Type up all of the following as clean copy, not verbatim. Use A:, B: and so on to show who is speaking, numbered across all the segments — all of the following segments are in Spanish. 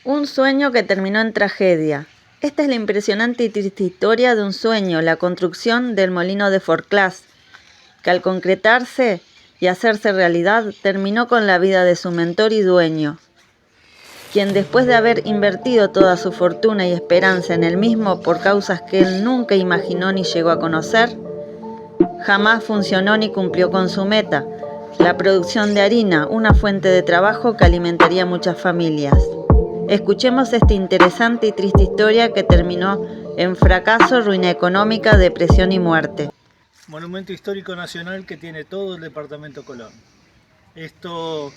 A: Un sueño que terminó en tragedia. Esta es la impresionante y triste historia de un sueño, la construcción del molino de Forclaz, que al concretarse y hacerse realidad terminó con la vida de su mentor y dueño, quien después de haber invertido toda su fortuna y esperanza en el mismo por causas que él nunca imaginó ni llegó a conocer, jamás funcionó ni cumplió con su meta, la producción de harina, una fuente de trabajo que alimentaría a muchas familias. Escuchemos esta interesante y triste historia que terminó en fracaso, ruina económica, depresión y muerte.
B: Monumento histórico nacional que tiene todo el departamento Colón. Esto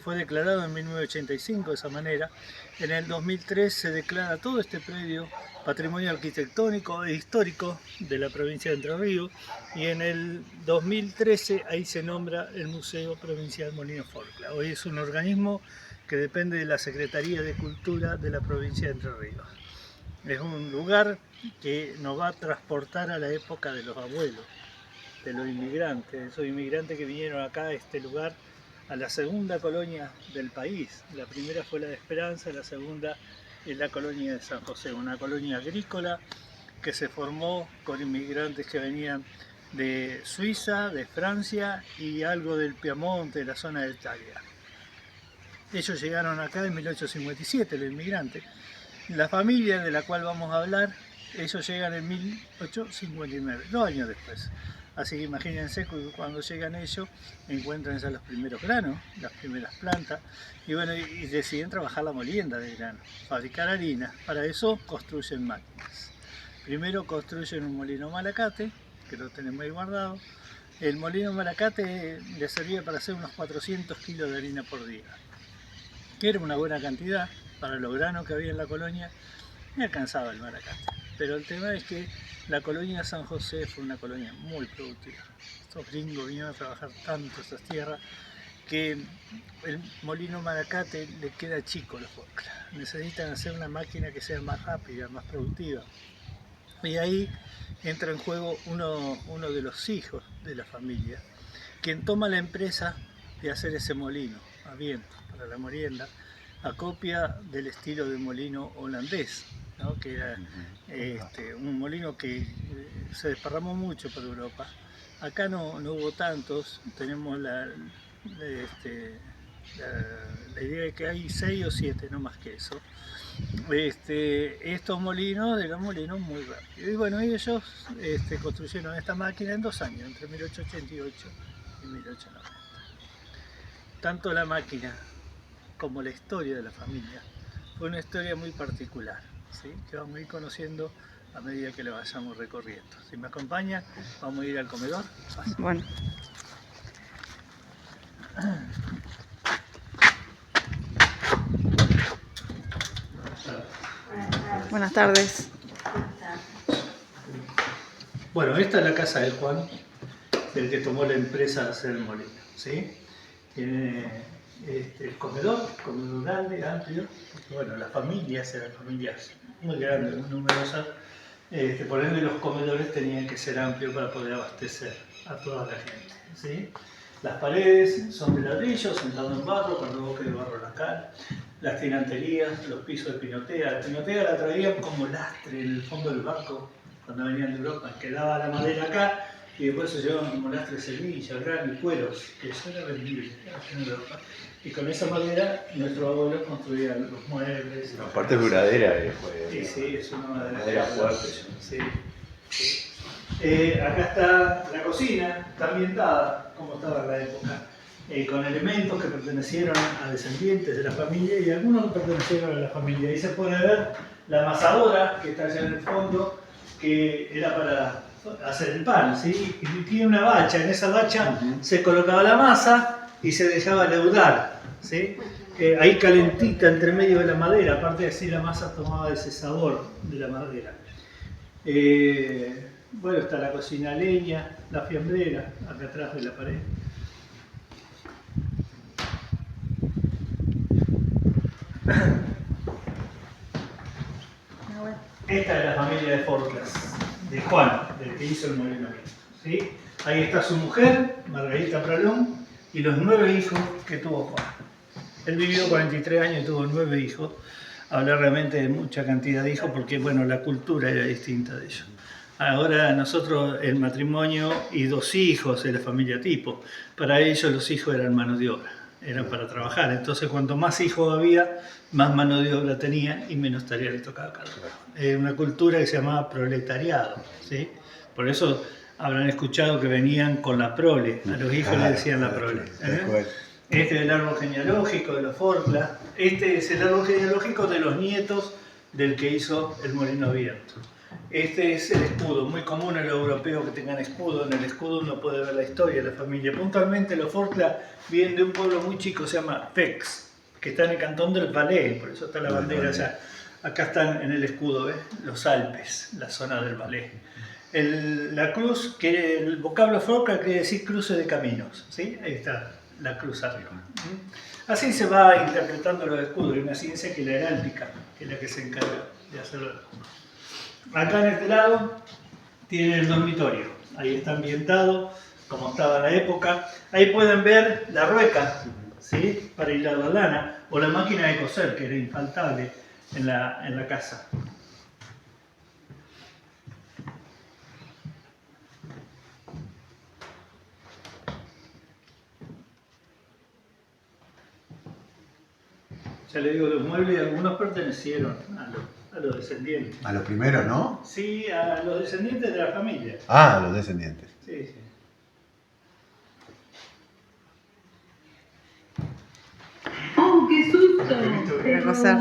B: fue declarado en 1985 de esa manera. En el 2003 se declara todo este predio patrimonio arquitectónico e histórico de la provincia de Entre Ríos, y en el 2013 ahí se nombra el Museo Provincial Molino Forclaz. Hoy es un organismo que depende de la Secretaría de Cultura de la provincia de Entre Ríos. Es un lugar que nos va a transportar a la época de los abuelos, de los inmigrantes, esos inmigrantes que vinieron acá a este lugar, a la segunda colonia del país. La primera fue la de Esperanza, la segunda es la colonia de San José, una colonia agrícola que se formó con inmigrantes que venían de Suiza, de Francia y algo del Piamonte, de la zona de Italia. Ellos llegaron acá en 1857, los inmigrantes. La familia de la cual vamos a hablar, ellos llegan en 1859, 2 años después. Así que imagínense que cuando llegan ellos encuentran ya los primeros granos, las primeras plantas, y bueno, y deciden trabajar la molienda de grano, fabricar harina. Para eso construyen máquinas. Primero construyen un molino Malacate, que lo tenemos ahí guardado. El molino Malacate le servía para hacer unos 400 kilos de harina por día, que era una buena cantidad para los granos que había en la colonia. Me alcanzaba el Malacate. Pero el tema es que la colonia San José fue una colonia muy productiva. Estos gringos vinieron a trabajar tanto esas tierras que el molino Malacate le queda chico a los Forclaz. Necesitan hacer una máquina que sea más rápida, más productiva. Y ahí entra en juego uno de los hijos de la familia, quien toma la empresa de hacer ese molino a viento para la molienda, a copia del estilo de molino holandés, ¿no? Que era un molino que se desparramó mucho por Europa. Acá no hubo tantos, tenemos la idea de que hay 6 o 7, no más que eso. Estos molinos eran molinos muy rápidos. Y bueno, ellos construyeron esta máquina en 2 años, entre 1888 y 1890. Tanto la máquina como la historia de la familia fue una historia muy particular, ¿sí? Que vamos a ir conociendo a medida que la vayamos recorriendo. Si me acompaña, vamos a ir al comedor.
A: Bueno. Buenas tardes.
B: Bueno, esta es la casa de Juan, el que tomó la empresa de hacer el molino, ¿sí? Tiene el comedor grande, amplio, porque bueno, las familias eran familias muy grandes, muy numerosas, por ende los comedores tenían que ser amplios para poder abastecer a toda la gente, ¿sí? Las paredes son de ladrillo, sentado en barro, con revoque de barro la cal. Las tinanterías, los pisos de pinotea. La pinotea la traían como lastre en el fondo del barco cuando venían de Europa. Quedaba la madera acá y después se llevaban como lastre de semilla, grano y cueros, que eso era vendible en Europa. Y con esa madera nuestros abuelos construían los muebles.
C: La parte duradera fue.
B: Sí, es una
C: madera fuerte.
B: Sí. Acá está la cocina, está ambientada como estaba en la época, con elementos que pertenecieron a descendientes de la familia y algunos que pertenecieron a la familia. Ahí se puede ver la amasadora que está allá en el fondo, que era para hacer el pan, ¿sí? Y tiene una bacha, en esa bacha se colocaba la masa y se dejaba leudar, ¿sí? Ahí calentita entre medio de la madera, aparte de así la masa tomaba ese sabor de la madera. Bueno, está la cocina a leña, la fiambrera, acá atrás de la pared. Esta es la familia de Forclaz, de Juan, del que hizo el molino, ¿sí? Ahí está su mujer, Margarita Pralón, y los 9 hijos que tuvo Juan. Él vivió 43 años y tuvo 9 hijos. hablar realmente de mucha cantidad de hijos porque, bueno, la cultura era distinta de ellos. Ahora nosotros el matrimonio y 2 hijos es la familia tipo. Para ellos los hijos eran mano de obra, eran para trabajar. Entonces cuanto más hijos había, más mano de obra tenían y menos tarea le tocaba a cada uno. Es una cultura que se llamaba proletariado, ¿sí? Por eso habrán escuchado que venían con la prole, a los hijos les decían la prole. Este es el árbol genealógico de los Forclaz. Este es el árbol genealógico de los nietos del que hizo el molino abierto. Este es el escudo, muy común en los europeos que tengan escudo. En el escudo uno puede ver la historia de la familia. Puntualmente los Forclaz vienen de un pueblo muy chico, se llama Fex, que está en el cantón del Valais, por eso está la bandera allá. Acá están en el escudo, ¿ves? Los Alpes, la zona del Valais. La cruz, que el vocablo Forclaz quiere decir cruce de caminos, ¿sí? Ahí está la cruz arriba. Así se va interpretando los escudos. Hay una ciencia que es la heráldica, que es la que se encarga de hacerlo. Acá en este lado tienen el dormitorio. Ahí está ambientado como estaba en la época. Ahí pueden ver la rueca, ¿sí? Para hilar la lana, o la máquina de coser, que era infaltable en la casa. Ya le digo, los muebles algunos pertenecieron a los descendientes.
D: A los primeros, ¿no?
B: Sí, a los descendientes de la familia.
D: Ah, a los descendientes.
B: Sí, sí.
E: ¡Oh, qué susto!
A: Para coser.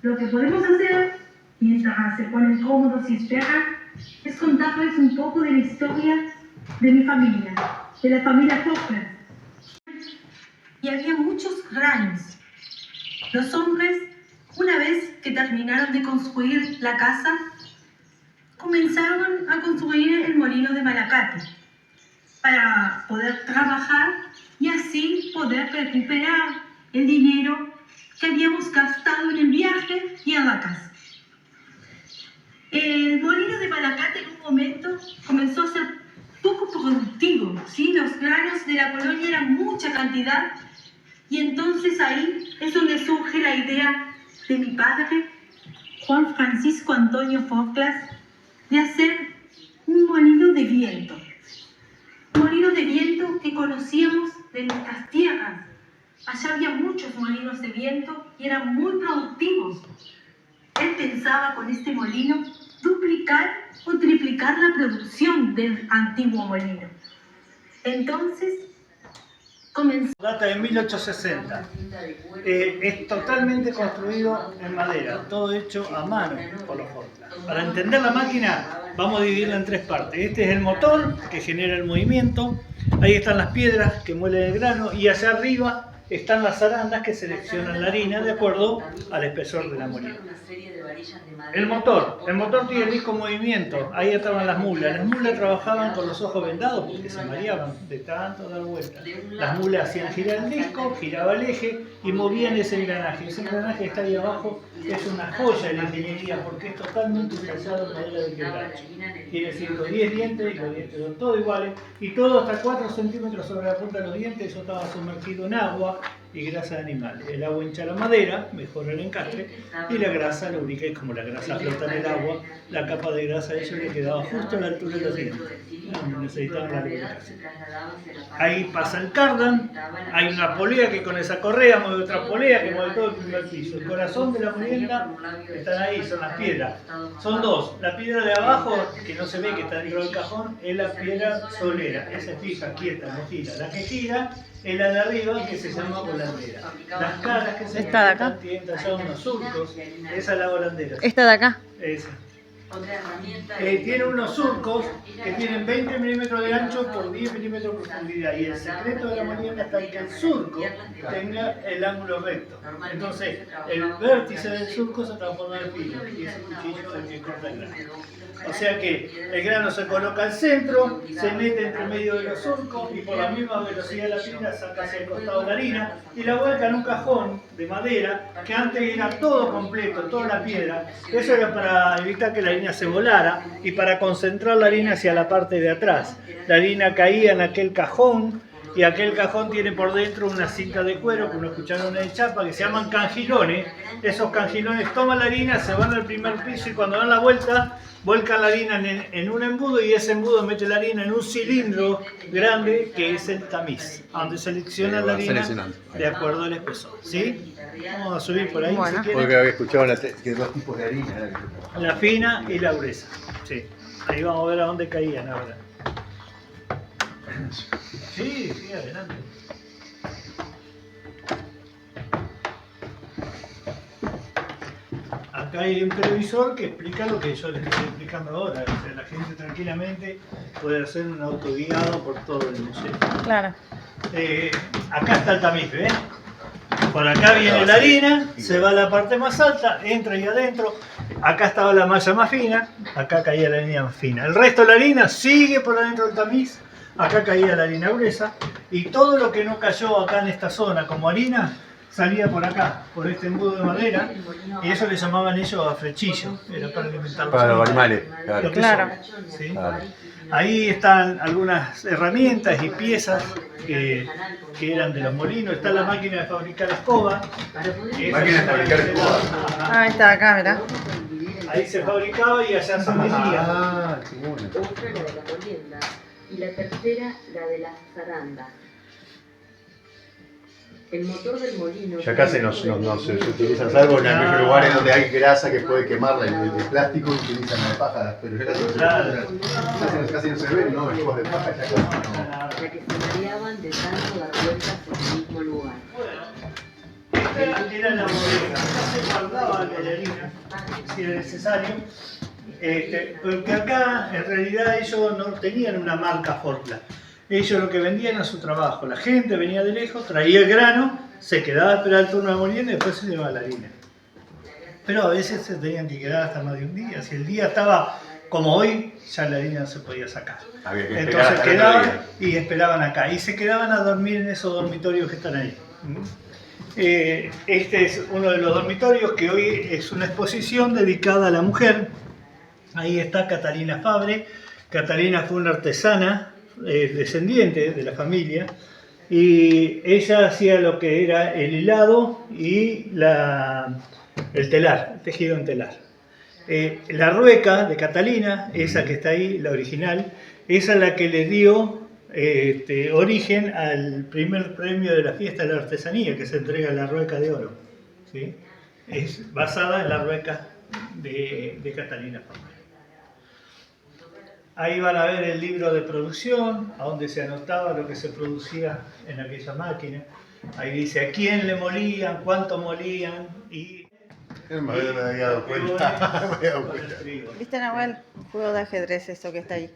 E: Lo que podemos hacer, mientras se ponen cómodos y esperan, es contarles un poco de la historia de mi familia, de la familia Forclaz. Y había muchos granos. Los hombres, una vez que terminaron de construir la casa, comenzaron a construir el molino de Malacate para poder trabajar y así poder recuperar el dinero que habíamos gastado en el viaje y en la casa. El molino de Malacate en un momento comenzó a ser poco productivo, ¿sí? Los granos de la colonia eran mucha cantidad y entonces ahí es donde surge la idea de mi padre, Juan Francisco Antonio Forclaz, de hacer un molino de viento. Un molino de viento que conocíamos de nuestras tierras. Allá había muchos molinos de viento y eran muy productivos. Él pensaba con este molino duplicar o triplicar la producción del antiguo molino. Entonces comenzó.
B: Data de 1860. Es totalmente construido en madera, todo hecho a mano por los Forclaz. Para entender la máquina vamos a dividirla en 3 partes. Este es el motor que genera el movimiento, ahí están las piedras que muelen el grano y hacia arriba están las zarandas que seleccionan la harina de acuerdo al espesor de la molina. El motor tiene el disco movimiento, ahí estaban las mulas trabajaban con los ojos vendados porque se mareaban de tanto dar vueltas. Las mulas hacían girar el disco, giraba el eje y movían ese engranaje. Ese engranaje que está ahí abajo es una joya de la ingeniería porque es totalmente tallado en madera de quebracho. Tiene 110 dientes y los dientes son todos iguales y todo hasta 4 centímetros sobre la punta de los dientes. Eso estaba sumergido en agua y grasa de animales. El agua hincha la madera, mejora el encastre y la grasa lubrica y como la grasa flota en el agua, la capa de grasa de ellos le quedaba justo a la altura de los dientes. No necesitaban la lubricación. Ahí pasa el cardan, hay una polea que con esa correa mueve otra polea que mueve todo el primer piso. El corazón de la molienda están ahí, son las piedras. Son 2. La piedra de abajo, que no se ve que está dentro del cajón, es la piedra solera. Esa es fija, quieta, no gira. La que gira es la de arriba que se llama volandera. Las caras que se
A: Esta de acá.
B: tienen tallados unos surcos, esa es la volandera.
A: Esta de acá.
B: Esa. Tiene unos surcos que tienen 20 milímetros de ancho por 10 milímetros de profundidad y el secreto de la molienda está en que el surco tenga el ángulo recto. Entonces el vértice del surco se transforma en filo y ese cuchillo es el que corta el grano. O sea que el grano se coloca al centro, se mete entre medio de los surcos y por la misma velocidad de la piedra saca hacia el costado la harina y la vuelca en un cajón de madera que antes era todo completo, toda la piedra. Eso era para evitar que la harina se volara y para concentrar la harina hacia la parte de atrás. La harina caía en aquel cajón y aquel cajón tiene por dentro una cinta de cuero con unos cucharones de chapa que se llaman cangilones. Esos cangilones toman la harina, se van al primer piso y cuando dan la vuelta, vuelcan la harina en un embudo y ese embudo mete la harina en un cilindro grande que es el tamiz, donde seleccionan la harina de acuerdo al espesor. ¿Sí? Vamos a subir por ahí si quieren.
D: Porque había escuchado que dos tipos de harina.
B: La fina y la gruesa. Sí. Ahí vamos a ver a dónde caían ahora. Sí, sí, adelante. Acá hay un televisor que explica lo que yo les estoy explicando ahora. O sea, la gente tranquilamente puede hacer un autoguiado por todo el museo.
A: Claro.
B: Acá está el tamiz, ¿ves? Por acá viene la harina, se va a la parte más alta, entra ahí adentro. Acá estaba la malla más fina, acá caía la harina más fina. El resto de la harina sigue por adentro del tamiz, acá caía la harina gruesa. Y todo lo que no cayó acá en esta zona como harina, salía por acá, por este embudo de madera. Y eso le llamaban ellos a frechillo, era para alimentar
D: Para los animales, claro.
A: Claro.
B: ¿Sí?
D: Claro.
B: Ahí están algunas herramientas y piezas que eran de los molinos. Está la máquina de fabricar escoba.
D: Máquina de fabricar escoba.
A: Ahí está, acá, mirá.
B: Ahí se fabricaba y allá se vendía.
D: Ah, qué bueno.
F: Otra la de la molienda y la tercera la de la zaranda. El motor del molino.
D: Ya acá se utilizan, salvo en aquellos lugares donde hay grasa que puede quemarla, el plástico utilizan la de paja, pero ya casi no se ven, ¿no? Escobas de paja ya casi no.
F: La que se mareaban de tanto dar vueltas por el mismo lugar.
B: Era la bodega. Acá se guardaba la harina, si era necesario. Porque acá en realidad ellos no tenían una marca Fortla. Ellos lo que vendían era su trabajo. La gente venía de lejos, traía el grano, se quedaba a esperar el turno de molienda y después se llevaba la harina. Pero a veces se tenían que quedar hasta más de un día. Si el día estaba como hoy, ya la harina no se podía sacar.
D: Había que esperar
B: Entonces
D: hasta el otro
B: quedaban
D: día.
B: y esperaban acá. Y se quedaban a dormir en esos dormitorios que están ahí. Este es uno de los dormitorios que hoy es una exposición dedicada a la mujer. Ahí está Catalina Fabre. Catalina fue una artesana descendiente de la familia y ella hacía lo que era el hilado y el telar, el tejido en telar. La rueca de Catalina, esa que está ahí, la original, esa es la que le dio origen al primer premio de la fiesta de la artesanía que se entrega la rueca de oro. ¿Sí? Es basada en la rueca de Catalina Fabre. Ahí van a ver el libro de producción, a donde se anotaba lo que se producía en aquella máquina. Ahí dice a quién le molían, cuánto molían y...
D: Me había dado cuenta.
A: ¿Viste, Nahuel? Un juego de ajedrez, eso que está ahí.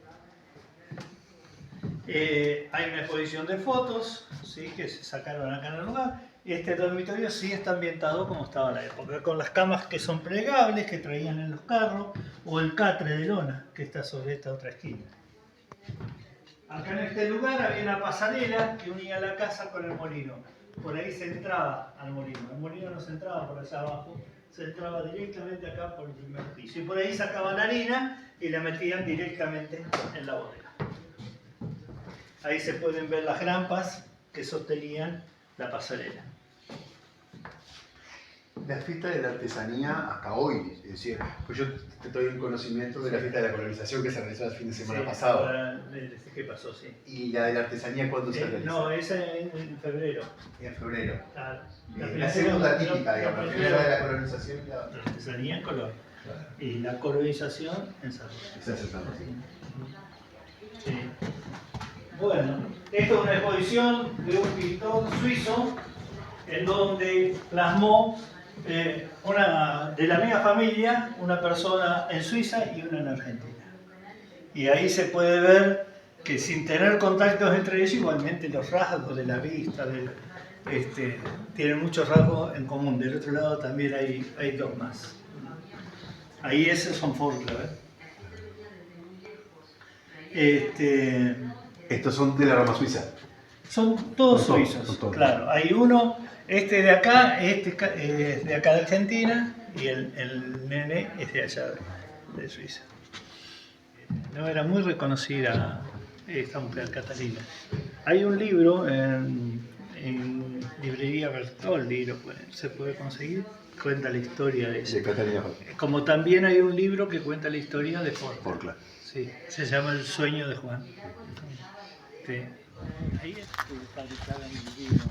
B: Hay una exposición de fotos, ¿sí? Que se sacaron acá en el lugar. Este dormitorio sí está ambientado como estaba en la época, con las camas que son plegables, que traían en los carros, o el catre de lona, que está sobre esta otra esquina. Acá en este lugar había una pasarela que unía la casa con el molino. Por ahí se entraba al molino. El molino no se entraba por allá abajo, se entraba directamente acá por el primer piso. Y por ahí sacaban la harina y la metían directamente en la bodega. Ahí se pueden ver las grampas que sostenían la pasarela.
D: La fiesta de la artesanía hasta hoy, es decir, pues yo estoy en conocimiento de la fiesta de la colonización que se realizó el fin de semana pasado.
B: ¿Qué pasó? Sí.
D: ¿Y la de la artesanía cuándo se realizó?
B: No, esa en febrero.
D: En febrero.
B: La
D: segunda típica, digamos, la primera de la colonización y la
B: artesanía en color. Claro. Y la colonización en San
D: Esa es San
B: Sí. Bueno, esto es una exposición de un pintor suizo en donde plasmó una de la misma familia, una persona en Suiza y una en Argentina. Y ahí se puede ver que sin tener contactos entre ellos, igualmente los rasgos de la vista, tienen muchos rasgos en común. Del otro lado también hay dos más. Ahí esos son Fortla,
D: Estos son de la rama suiza.
B: Son todos suizos, son todos. Claro. Hay uno, de acá, es de acá de Argentina y el nene es de allá de Suiza. No era muy reconocida esta mujer Catalina. Hay un libro en librería Bertoldi, se puede conseguir, cuenta la historia de
D: De Catalina
B: como también hay un libro que cuenta la historia de
D: Forclaz.
B: Sí, se llama El sueño de Juan. Sí. Ahí fabricaban el vino.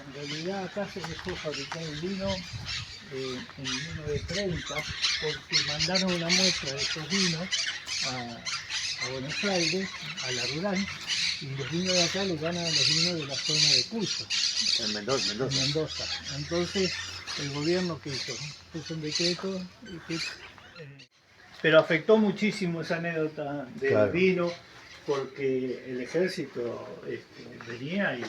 B: En realidad acá se dejó fabricar el vino en 1930 porque mandaron una muestra de estos vinos a Buenos Aires, a la rural, y los vinos de acá le ganan a los vinos de la zona de Cuyo,
D: En Mendoza.
B: en Mendoza. Entonces el gobierno que hizo, puso un decreto pero afectó muchísimo esa anécdota del
D: Claro.
B: vino porque el ejército venía y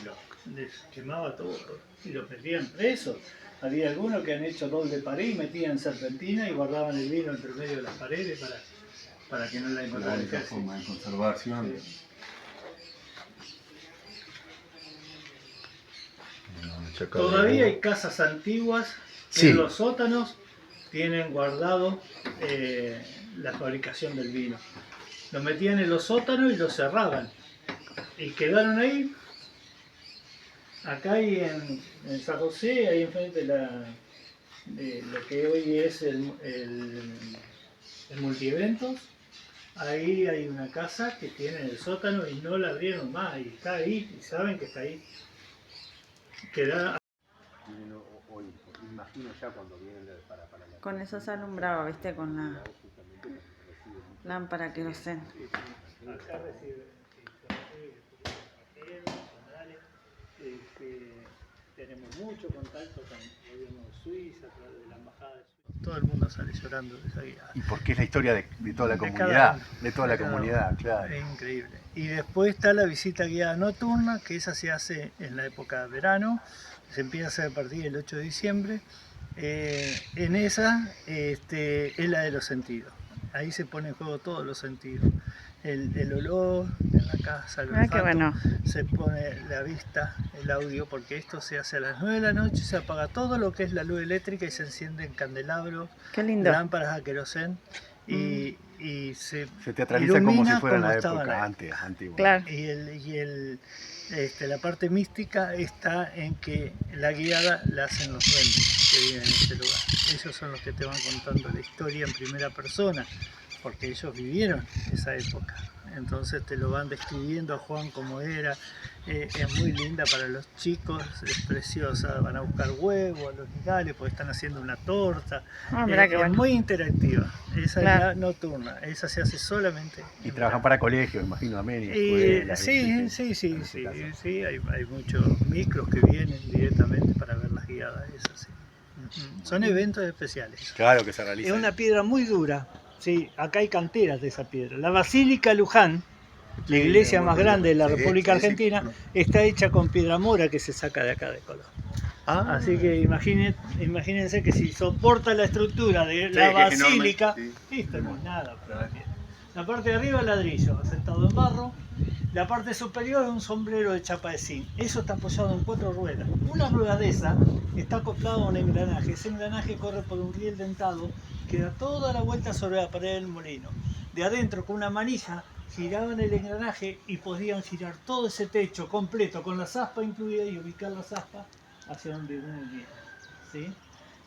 B: les quemaba todo y los metían presos. Había algunos que han hecho doble pared y metían serpentina y guardaban el vino entre medio de las paredes para que no la encontrara el ejército.
D: Forma de conservación.
B: Sí. Todavía hay casas antiguas que
D: Sí.
B: en los sótanos tienen guardado la fabricación del vino. Lo metían en los sótanos y lo cerraban. Y quedaron ahí. Acá hay en San José, ahí enfrente de lo que hoy es el multieventos, ahí hay una casa que tiene el sótano y no la abrieron más. Y está ahí, y saben que está ahí. Queda
D: Hoy, imagino ya cuando vienen para la...
A: Con eso se alumbraba, ¿viste? Con la lámpara queroseno.
B: Acá recibe tenemos mucho contacto con el gobierno de Suiza, a través de la embajada de Suiza. Todo el mundo sale llorando de esa guía.
D: Y porque es la historia de toda la
B: De
D: comunidad,
B: cada uno.
D: de toda la
B: De cada
D: comunidad,
B: uno.
D: claro.
B: Es increíble. Y después está la visita guiada nocturna, que esa se hace en la época de verano, se empieza a hacer a partir del 8 de diciembre. En esa es la de los sentidos. Ahí se pone en juego todos los sentidos. El olor en la casa, el olfato,
A: qué bueno.
B: se pone la vista, el audio, porque esto se hace a las 9 de la noche, se apaga todo lo que es la luz eléctrica y se encienden candelabros,
A: Qué lindo.
B: lámparas a querosén y se
D: teatraliza como
B: ilumina
D: si fuera en la
B: estaban
D: época
B: ahí.
D: antigua.
A: Claro.
B: La parte mística está en que la guiada la hacen los duendes que viven en ese lugar. Ellos son los que te van contando la historia en primera persona, porque ellos vivieron esa época. Entonces te lo van describiendo a Juan como era. Es muy linda para los chicos, es preciosa. Van a buscar huevos a los locales porque están haciendo una torta.
A: Mirá qué
B: Es
A: bueno.
B: muy interactiva. Esa
A: Claro.
B: es la nocturna. Esa se hace solamente.
D: Y
B: en
D: trabajan para colegios, imagino, también, y escuelas.
B: Sí, hay muchos micros que vienen directamente para ver las guiadas, esas, sí. Son eventos especiales.
D: Claro que se realiza.
B: Es una piedra muy dura, sí, acá hay canteras de esa piedra. La Basílica Luján, la iglesia más grande de la República Argentina, está hecha con piedra mora que se saca de acá de Colón. Así que imagínense que si soporta la estructura de la basílica, esto no es nada para la piedra. La parte de arriba es ladrillo, asentado en barro. La parte superior es un sombrero de chapa de zinc. Eso está apoyado en 4 ruedas. Una rueda de esa está acoplada a un engranaje. Ese engranaje corre por un riel dentado que da toda la vuelta sobre la pared del molino. De adentro, con una manilla, giraban el engranaje y podían girar todo ese techo completo, con las aspas incluidas, y ubicar las aspas hacia donde uno viene. ¿Sí?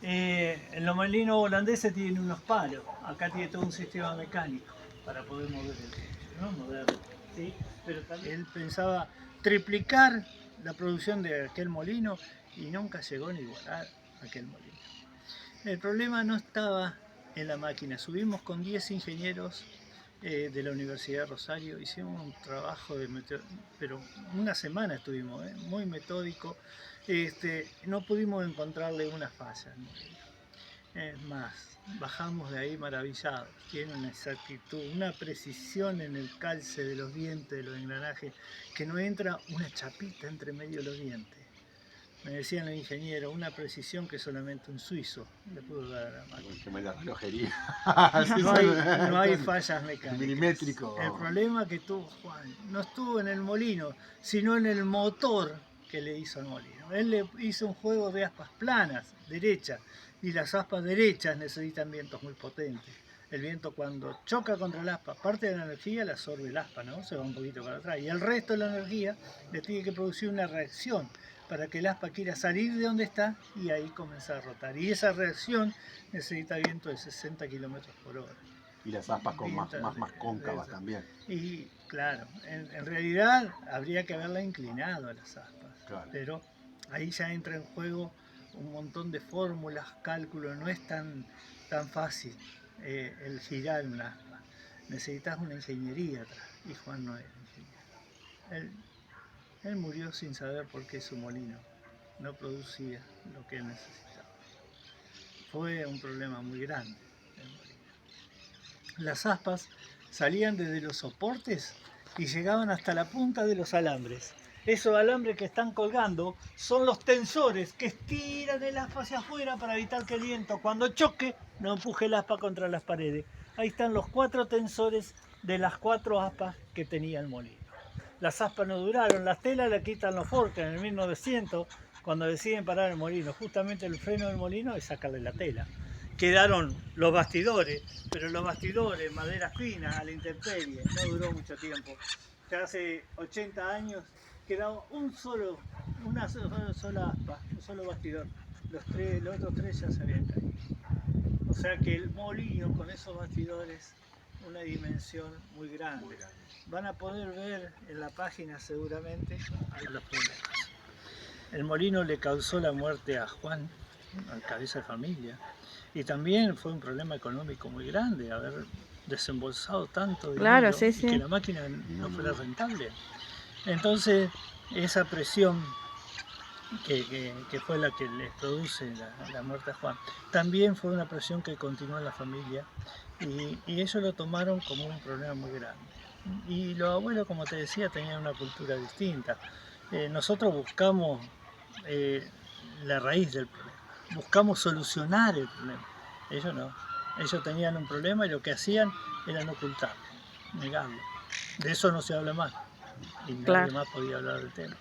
B: En los molinos holandeses tienen unos palos. Acá tiene todo un sistema mecánico para poder mover el techo, ¿no? Moderno. ¿Sí? Pero también él pensaba triplicar la producción de aquel molino y nunca llegó ni a igualar aquel molino. El problema no estaba en la máquina. Subimos con 10 ingenieros de la Universidad de Rosario, hicimos un trabajo pero una semana estuvimos, muy metódico. No pudimos encontrarle una falla al molino. Es más, bajamos de ahí maravillados. Tiene una exactitud, una precisión en el calce de los dientes, de los engranajes, que no entra una chapita entre medio de los dientes. Me decían los ingenieros, una precisión que solamente un suizo le pudo dar a la máquina.
D: Tremenda relojería.
B: No hay fallas mecánicas.
D: Milimétrico.
B: El problema que tuvo Juan no estuvo en el molino, sino en el motor que le hizo al molino. Él le hizo un juego de aspas planas, derechas, y las aspas derechas necesitan vientos muy potentes. El viento cuando choca contra el aspa, parte de la energía la absorbe el aspa, ¿no? Se va un poquito para atrás. Y el resto de la energía le tiene que producir una reacción para que el aspa quiera salir de donde está y ahí comenzar a rotar. Y esa reacción necesita viento de 60 kilómetros por hora.
G: Y las aspas con más cóncavas también.
B: Y claro, en realidad habría que haberla inclinado a las aspas.
G: Claro.
B: Pero ahí ya entra en juego un montón de fórmulas, cálculos, no es tan fácil el girar un aspa. Necesitas una ingeniería atrás, y Juan no era ingeniero. Él murió sin saber por qué su molino no producía lo que él necesitaba. Fue un problema muy grande el molino. Las aspas salían desde los soportes y llegaban hasta la punta de los alambres. Esos alambres que están colgando son los tensores que estiran el aspa hacia afuera para evitar que el viento, cuando choque, no empuje el aspa contra las paredes. Ahí están los 4 tensores de las 4 aspas que tenía el molino. Las aspas no duraron, las telas la quitan los Forca en el 1900, cuando deciden parar el molino. Justamente el freno del molino es sacarle la tela. Quedaron los bastidores, pero los bastidores, madera fina, a la intemperie, no duró mucho tiempo. Ya hace 80 años quedaba una sola aspa, un solo bastidor. Los otros 3 ya se habían caído. O sea que el molino con esos bastidores, una dimensión muy grande. Van a poder ver en la página seguramente los problemas. El molino le causó la muerte a Juan, al cabeza de familia. Y también fue un problema económico muy grande haber desembolsado tanto dinero,
A: Claro, sí, sí.
B: y que la máquina no fuera rentable. Entonces, esa presión que fue la que les produce la muerte a Juan, también fue una presión que continuó en la familia y ellos lo tomaron como un problema muy grande. Y los abuelos, como te decía, tenían una cultura distinta. Nosotros buscamos la raíz del problema. Buscamos solucionar el problema. Ellos no. Ellos tenían un problema y lo que hacían era ocultarlo, negarlo. De eso no se habla más. Y nadie más podía hablar del tema.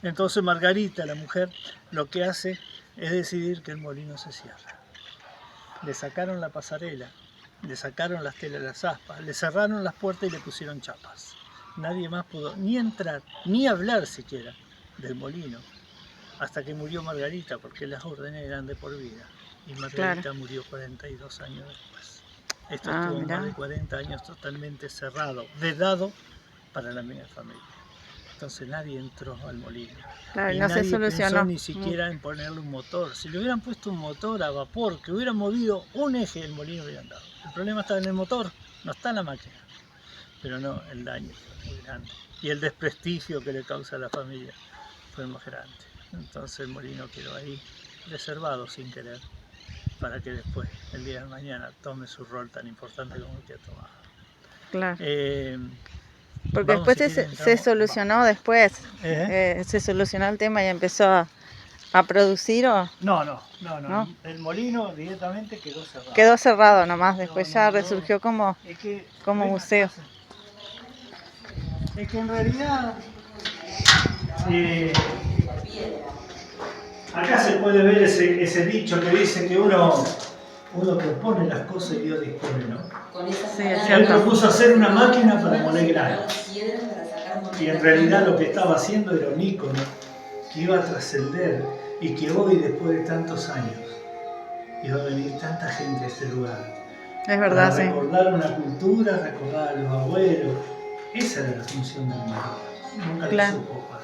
B: Entonces Margarita, la mujer, lo que hace es decidir que el molino se cierra. Le sacaron la pasarela, le sacaron las telas de las aspas, le cerraron las puertas y le pusieron chapas. Nadie más pudo ni entrar, ni hablar siquiera del molino. Hasta que murió Margarita, porque las órdenes eran de por vida. Y Margarita murió 42 años después. Esto estuvo más de 40 años totalmente cerrado, vedado para la media familia. Entonces nadie entró al molino.
A: Claro,
B: y
A: no
B: nadie
A: se solucionó.
B: pensó ni siquiera en ponerle un motor. Si le hubieran puesto un motor a vapor, que hubiera movido un eje, el molino hubiera andado. El problema está en el motor, no está en la máquina. Pero no, el daño fue muy grande. Y el desprestigio que le causa a la familia fue más grande. Entonces el molino quedó ahí, reservado sin querer, para que después, el día de mañana, tome su rol tan importante como el que ha tomado.
A: Claro. Porque
B: Vamos,
A: después
B: si quieren,
A: se solucionó después. Se solucionó el tema y empezó a producir o...
B: No.
A: ¿No?
B: El molino directamente quedó cerrado.
A: Quedó cerrado nomás, después
B: No,
A: ya
B: no,
A: resurgió como museo.
B: Es que en realidad acá se puede ver ese dicho que dice que uno propone las cosas y Dios dispone, ¿no?
A: Sí, es
B: Él
A: cierto.
B: propuso hacer una máquina para moler grano. Y en realidad lo que estaba haciendo era un ícono que iba a trascender y que hoy, después de tantos años, iba a venir tanta gente a este lugar.
A: Es verdad,
B: para
A: sí.
B: recordar una cultura, recordar a los abuelos. Esa era la función del molino. Nunca lo supo Juan.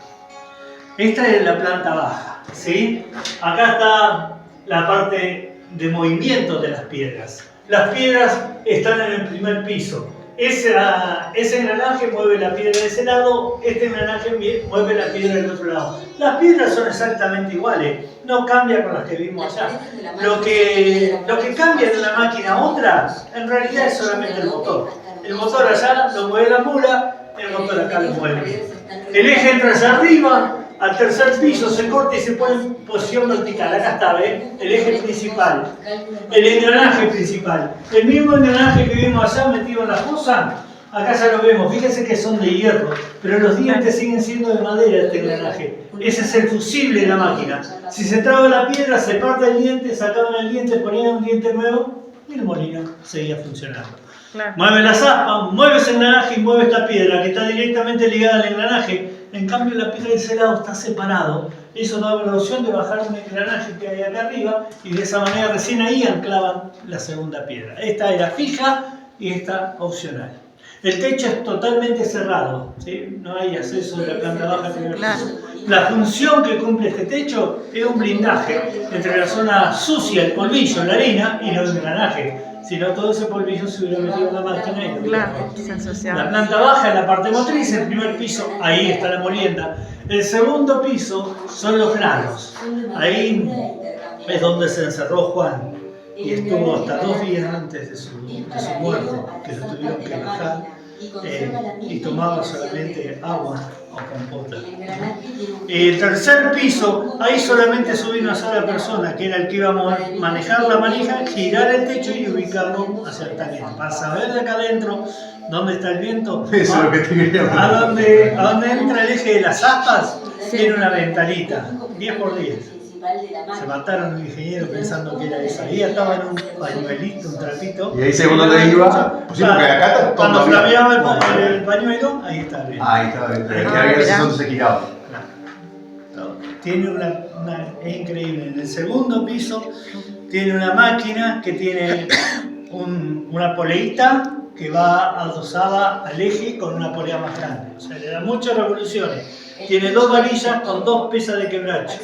B: Esta es la planta baja, ¿sí? Acá está la parte de movimiento de las piedras. Las piedras están en el primer piso. Ese engranaje mueve la piedra de ese lado, este engranaje mueve la piedra del otro lado. Las piedras son exactamente iguales, no cambia con las que vimos allá. Lo que cambia de una máquina a otra, en realidad es solamente el motor. El motor allá lo mueve la mula, el motor acá lo mueve. El eje entra hacia arriba, al tercer piso se corta y se pone en posición vertical. Acá está, ¿ves? El eje principal, el engranaje principal. El mismo engranaje que vimos allá metido en la fosa, acá ya lo vemos. Fíjense que son de hierro, pero los dientes siguen siendo de madera este engranaje. Ese es el fusible de la máquina. Si se traba la piedra, se parte el diente, sacaban el diente, ponían un diente nuevo y el molino seguía funcionando.
A: Claro.
B: Mueve las aspas, mueve ese engranaje y mueve esta piedra que está directamente ligada al engranaje. En cambio la piedra de ese lado está separado. Eso daba la opción de bajar un engranaje que hay acá arriba y de esa manera recién ahí anclaban la segunda piedra. Esta era fija y esta opcional. El techo es totalmente cerrado, ¿sí? No hay acceso de la planta baja al primer piso. La función que cumple este techo es un blindaje entre la zona sucia, el polvillo, la harina y los engranajes. Si no, todo ese polvillo se hubiera metido en la máquina y no hubiera roto.
A: Se asociaba.
B: La planta baja es la parte motriz, el primer piso, ahí está la molienda. El segundo piso son los granos. Ahí es donde se encerró Juan y estuvo hasta 2 días antes de su muerte, que lo tuvieron que bajar y tomaba solamente agua o compota. El tercer piso, ahí solamente subía una sola persona, que era el que iba a manejar la manija, girar el techo y ubicarlo hacia el tanque. Para saber de acá adentro dónde está el viento,
D: Eso es lo que te quería
B: a donde entra el eje de las aspas, tiene una ventanita, 10 por 10. Se mataron un ingeniero pensando que era eso. Ahí estaba en un pañuelito, un trapito.
D: Y ahí según donde iba, pues sí, porque acá está
B: cuando
D: todo
B: flameaba el pañuelo, ahí está bien.
D: Ahí estaba bien. Había veces donde se giraba.
B: Tiene es increíble. En el segundo piso tiene una máquina que tiene una poleita que va adosada al eje con una polea más grande. O sea, le da muchas revoluciones. Tiene 2 varillas con 2 pesas de quebracho.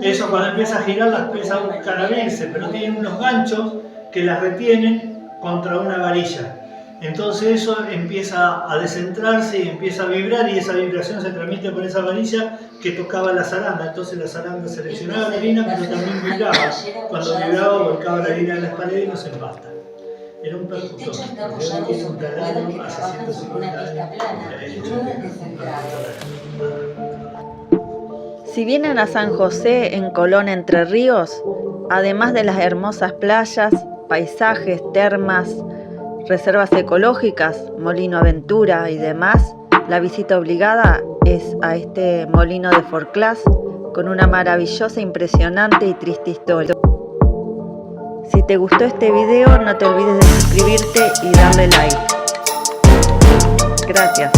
B: Eso cuando empieza a girar las pesas buscan abrirse, pero tienen unos ganchos que las retienen contra una varilla. Entonces eso empieza a descentrarse y empieza a vibrar y esa vibración se transmite por esa varilla que tocaba la zaranda. Entonces la zaranda seleccionaba la harina pero también vibraba. Cuando vibraba volcaba la harina en las paredes y no se empasta. Era un percutor. Tiene un taladro hace 150 años.
A: Si vienen a San José, en Colón, Entre Ríos, además de las hermosas playas, paisajes, termas, reservas ecológicas, Molino Aventura y demás, la visita obligada es a este molino de Forclaz con una maravillosa, impresionante y triste historia. Si te gustó este video, no te olvides de suscribirte y darle like. Gracias.